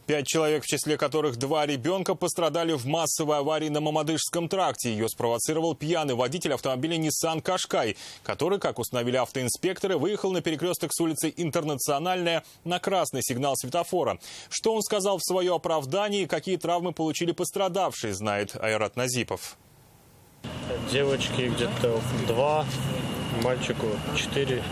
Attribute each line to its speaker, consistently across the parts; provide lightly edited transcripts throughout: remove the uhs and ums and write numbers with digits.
Speaker 1: 5 человек, в числе которых 2 ребенка, пострадали в массовой аварии на Мамадышском тракте. Ее спровоцировал пьяный водитель автомобиля Nissan Qashqai, который, как установили автоинспекторы, выехал на перекресток с улицы Интернациональная на красный сигнал светофора. Что он сказал в свое оправдание и какие травмы получили пострадавшие, знает Айрат Назипов.
Speaker 2: Девочки где-то 2, мальчику 4.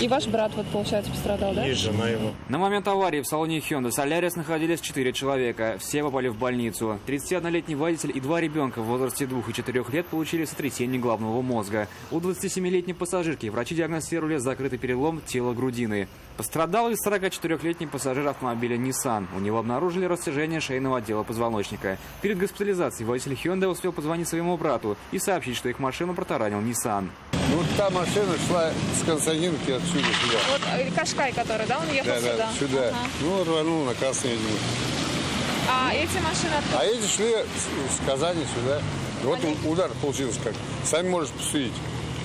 Speaker 3: И ваш брат, вот, получается, пострадал, да?
Speaker 2: И жена его.
Speaker 4: На момент аварии в салоне Hyundai Solaris находились 4 человека. Все попали в больницу. 31-летний водитель и 2 ребенка в возрасте 2 и 4 лет получили сотрясение головного мозга. У 27-летней пассажирки врачи диагностировали закрытый перелом тела грудины. Пострадал и 44-летний пассажир автомобиля Nissan. У него обнаружили растяжение шейного отдела позвоночника. Перед госпитализацией водитель Hyundai успел позвонить своему брату и сообщить, что их машину протаранил Nissan.
Speaker 5: Ну, та машина шла с Константиновки отсюда сюда.
Speaker 3: Вот Qashqai, который, да, он ехал сюда?
Speaker 5: Да, сюда.
Speaker 3: Ага.
Speaker 5: Ну, рванул на красный видимо.
Speaker 3: А эти машины откуда?
Speaker 5: А эти шли с Казани сюда. Вот удар получился как. Сами можете посудить,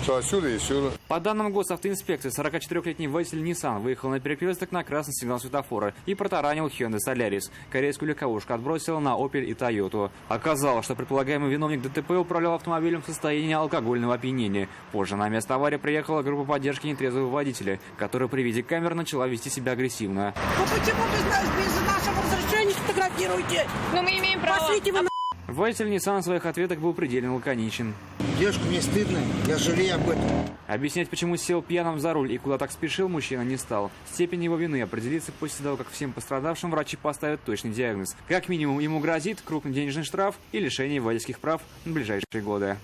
Speaker 5: что отсюда и сюда.
Speaker 4: По данным госавтоинспекции, 44-летний водитель Nissan выехал на перекресток на красный сигнал светофора и протаранил Hyundai Solaris. Корейскую легковушку отбросила на Opel и Toyota. Оказалось, что предполагаемый виновник ДТП управлял автомобилем в состоянии алкогольного опьянения. Позже на место аварии приехала группа поддержки нетрезвого водителя, которая при виде камер начала вести себя агрессивно.
Speaker 6: Ну почему вы без нашего разрешения фотографируете?
Speaker 3: Ну, мы имеем право.
Speaker 6: Пошлите вы на...
Speaker 4: Водитель Nissan в своих ответах был предельно лаконичен.
Speaker 7: Девушка, мне стыдно, я жалею об этом.
Speaker 4: Объяснять, почему сел пьяным за руль и куда так спешил, мужчина не стал. Степень его вины определится после того, как всем пострадавшим врачи поставят точный диагноз. Как минимум ему грозит крупный денежный штраф и лишение водительских прав на ближайшие годы.